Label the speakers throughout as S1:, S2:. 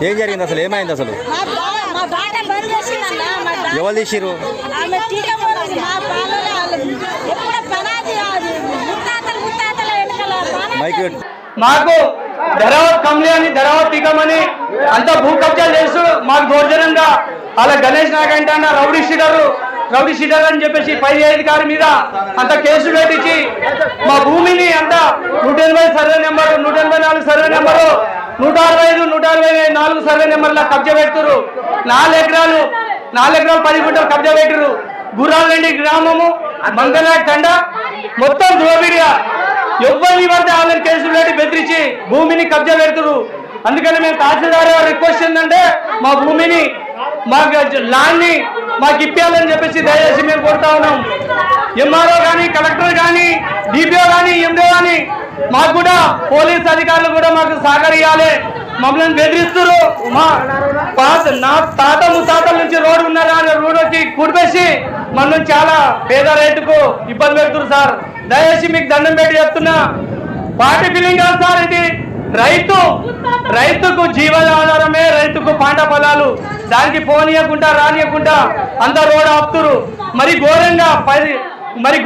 S1: ఏం జరిగింది అసలు? ఏమైంది అసలు? ఎవరు తీసిరు?
S2: మాకు ధరావత్ కమ్లీ అని ధరావత్ టీకమని అంత భూ కబ్జాలు చేస్తూ మాకు దౌర్జన్యంగా అలా గణేష్ నాయక్ అంటే అన్న రౌడీ షీటర్ అని చెప్పేసి పై అధికారి మీద అంత కేసు పెట్టించి మా భూమిని అంత 180 survey number 184 survey number 165 164 survey నెంబర్ల కబ్జా పెడుతురు. 4 ఎకరాలు 10 గుంటలు కబ్జా పెట్టిరు. గుర్రాలండి గ్రామము మంగళనాయక్ తండ మొత్తం దోపిడిగా ఎవరిని పడితే వాళ్ళని కేసులు పెట్టి బెదిరించి భూమిని కబ్జా పెడుతురు. అందుకని మేము తహసీల్దార్ రిక్వెస్ట్ ఏంటంటే మా భూమిని మాకు ల్యాండ్ని మాకు ఇప్పించాలని చెప్పేసి దయచేసి మేము కోరుతా ఉన్నాం. ఎంఆర్ఓ కానీ కలెక్టర్ కానీ డిపిఓ కానీ ఎండో కానీ మాకు కూడా పోలీస్ అధికారులు కూడా మాకు సహకరించాలి. మమ్మల్ని బెదిరిస్తున్నారు. నా తాత ముత్తాతల నుంచి రోడ్డు ఉన్నారు రోడ్ వచ్చి కూడిపేసి మనం చాలా పేద రైతుకు ఇబ్బంది పెడుతున్నారు సార్. దయచేసి మీకు దండం పెట్టి చెప్తున్నా, పార్టీ ఫీలింగ్ కాదు సార్. ఇది రైతుకు జీవనాధారమే, రైతుకు పంట పొలాలు. దానికి పోనీయకుండా రానియకుండా అంత రోడ్ ఆపుతురు. మరి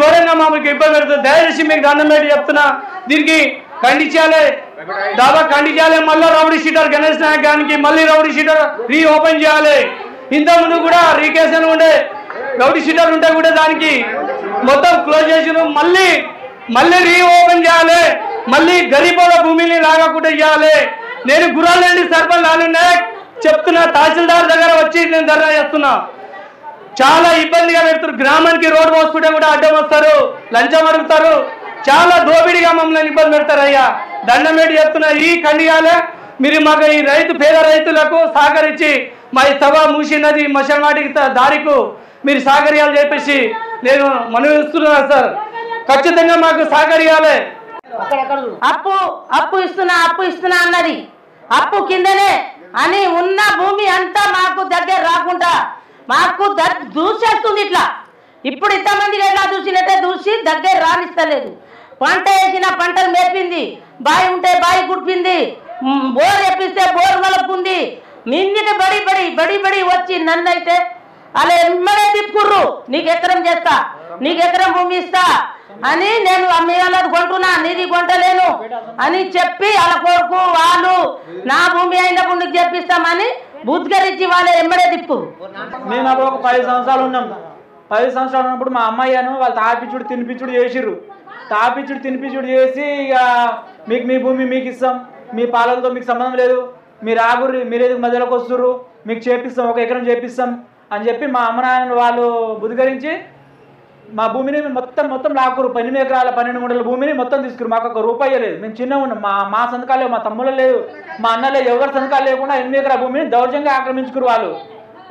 S2: ఘోరంగా మామూలుగా ఇబ్బంది పెడుతుంది. దయచేసి మీకు దండం పెట్టి చెప్తున్నా, దీనికి ఖండించాలి, ఖండించాలి. మళ్ళీ రౌడీ షీటర్ గణేష్ నాయక్ గారికి మళ్ళీ రౌడీ షీటర్ రీఓపెన్ చేయాలి. ఇంతకుముందు కూడా రీకేషన్ ఉండే రౌడీ షీటర్ ఉంటే కూడా దానికి మొత్తం క్లోజ్ చేసి మళ్ళీ రీఓపెన్ చేయాలి. మళ్ళీ గరీబుల భూమిని లాగకుండా చేయాలి. నేను గుర్రాలండి సర్పంచ్ లాలు నాయక్ చెప్తున్నా, తహసీల్దార్ దగ్గర వచ్చి నేను ధర్నా చేస్తున్నా. చాలా ఇబ్బందిగా పెడుతున్నారు. గ్రామానికి రోడ్డు పోసుకుంటే కూడా అడ్డం వస్తారు, లంచం అడుగుతారు. చాలా దోపిడిగా మమ్మల్ని ఇబ్బంది పెడతారు. అయ్యా దండం పెట్టి చెప్తున్నా, ఈ ఖండియాలే మీరు మాకు ఈ పేద రైతులకు సహకరించి మా ఈ సభ మూసినది మషమాటికి దారికు మీరు సహకరియాలని చెప్పేసి నేను మనవిస్తున్నా సార్. ఖచ్చితంగా మాకు సహకరియాలి.
S3: అప్పు ఇస్తున్నా అన్నది అప్పు కిందనే అని ఉన్న భూమి అంతా మాకు దగ్గర రాకుండా మాకు దూసేస్తుంది. ఇట్లా ఇప్పుడు ఇంతమంది ఎలా దూసినట్టే దూసి దగ్గర రానిస్తలేదు. పంట వేసిన పంటలు మేపింది, బావి ఉంటే బావి గుడిపింది, బోర్ వేపిస్తే బోర్ మలుపుంది. మిన్నిటి బడి వచ్చి నన్నైతే అలా ఎమ్మడే తిప్పుకుర్రు, నీకు ఎకరం చేస్తా, నీకు ఎకరం భూమి ఇస్తా అని. నేను అమ్మేయాలని కొంటున్నా, నీది కొంటలేను అని చెప్పి వాళ్ళ కొడుకు వాళ్ళు నా భూమి అయినప్పుడు నీకు చెప్పిస్తామని బుద్ధిగరించి వాళ్ళే ఎమ్మడే తిప్పు.
S2: మేము అప్పుడు ఒక 10 సంవత్సరాలు ఉన్నాం. 10 సంవత్సరాలు ఉన్నప్పుడు మా అమ్మాయిను వాళ్ళు తాపిచ్చుడు తినిపించుడు చేసిర్రు. తినిపించుడు చేసి ఇక మీకు మీ భూమి మీకు ఇస్తాం, మీ పాలనతో మీకు సంబంధం లేదు, మీరు ఆగుర్రి, మీరు ఎందుకు మధ్యలోకి వస్తుర్రు, మీకు చేపిస్తాం, 1 ఎకరం చేపిస్తాం అని చెప్పి మా అమ్మ నాన్న వాళ్ళు బుద్ధిగరించి మా భూమిని మొత్తం లాక్కురు. 8 ఎకరాల 12 గుంటల భూమిని మొత్తం తీసుకురు. మాకు 1 రూపాయి లేదు. మేము చిన్న ఉన్నాం. మా సంతకాలు లేవు, మా తమ్ముళ్ళు లేవు, మా అన్న లేదు, ఎవరి సంతకాలు లేకుండా 8 ఎకరాల భూమిని దౌర్జంగా ఆక్రమించుకురు. వాళ్ళు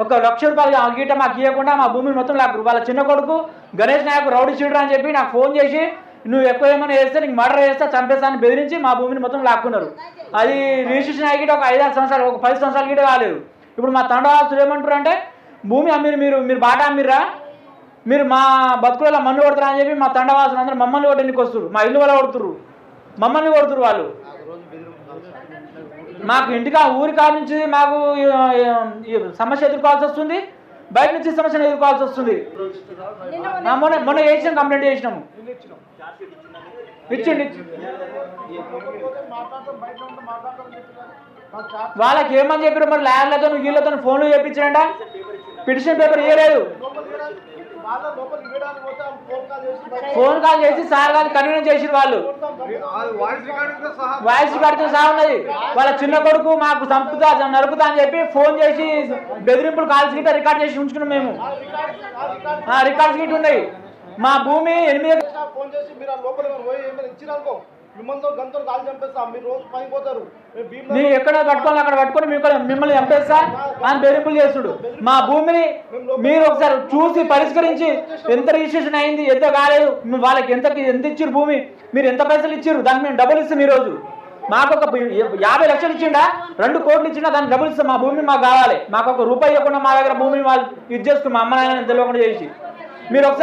S2: 1 లక్ష రూపాయలు గీట మాకు ఇవ్వకుండా మా భూమిని మొత్తం లాక్కురు. వాళ్ళ చిన్న కొడుకు గణేష్ నాయక్ రౌడీ షీటర్ అని చెప్పి నాకు ఫోన్ చేసి, నువ్వు ఎక్కువ ఏమైనా చేస్తే నీకు మర్డర్ చేస్తా, చంపేస్తాను బెదిరించి మా భూమిని మొత్తం లాక్కున్నారు. అది రిజిస్ట్రేషన్ అయ్యి ఒక 5-6 సంవత్సరాలు, ఒక 10 సంవత్సరాలు గిట కాలేదు. ఇప్పుడు మా తండవాసులు ఏమంటారు అంటే, భూమి అమ్మిరు, మీరు బాట అమ్మిర్రా, మీరు మా బతుకులలో మన్ను కొడతారా అని చెప్పి మా తండవాసులు అందరూ మమ్మల్ని కొట్టడానికి వస్తారు. మా ఇల్లు వల్ల కొడుతురు, మమ్మల్ని కొడుతురు వాళ్ళు. మాకు ఇంటికా ఊరి కాడ నుంచి మాకు సమస్య ఎదుర్కోవాల్సి వస్తుంది, బయట నుంచి సమస్యను ఎదుర్కోవాల్సి వస్తుంది. మొన్న చేసినాం, కంప్లైంట్ చేసినాము, ఇచ్చిండి. వాళ్ళకి ఏమని చెప్పారు మరి, ల్యాండ్లతో వీళ్ళతో ఫోన్లు చేయించారంట, పిటిషన్ పేపర్ ఇవ్వలేదు. ఫోన్ కాల్ చేసి సార్ గారిని కన్వీనెన్స్ చేసి వాళ్ళు వాయిస్ రికార్డుతో సహా ఉన్నది. వాళ్ళ చిన్న కొడుకు మాకు చంపుతా నరుకుతా అని చెప్పి ఫోన్ చేసి బెదిరింపులు కాల్స్ గిట్ట రికార్డ్ చేసి ఉంచుకున్నాం మేము. రికార్డ్స్ గిట్ట ఉన్నాయి. మా భూమి 8 ఎక్కడ పట్టుకోవాలి అక్కడ పట్టుకొని మిమ్మల్ని చంపేస్తా అని బెదిరింపులు చేస్తుడు. మా భూమిని మీరు ఒకసారి చూసి పరిష్కరించి ఎంత రిజిస్ట్రేషన్ అయింది, ఎంత కాలేదు, వాళ్ళకి ఎంత ఇచ్చారు భూమి, మీరు ఎంత పైసలు ఇచ్చారు, దానికి మేము డబ్బులు ఇస్తాం. ఈరోజు మాకు ఒక 50 లక్షలు ఇచ్చిండా, 2 కోట్లు ఇచ్చిండా, దానికి డబ్బులు ఇస్తాం. మా భూమి మాకు కావాలి. మాకు 1 రూపాయి ఇవ్వకుండా మా దగ్గర భూమిని వాళ్ళు ఇది చేస్తూ మా అమ్మ నాయన తెలియకుండా చేసి మీరు ఒకసారి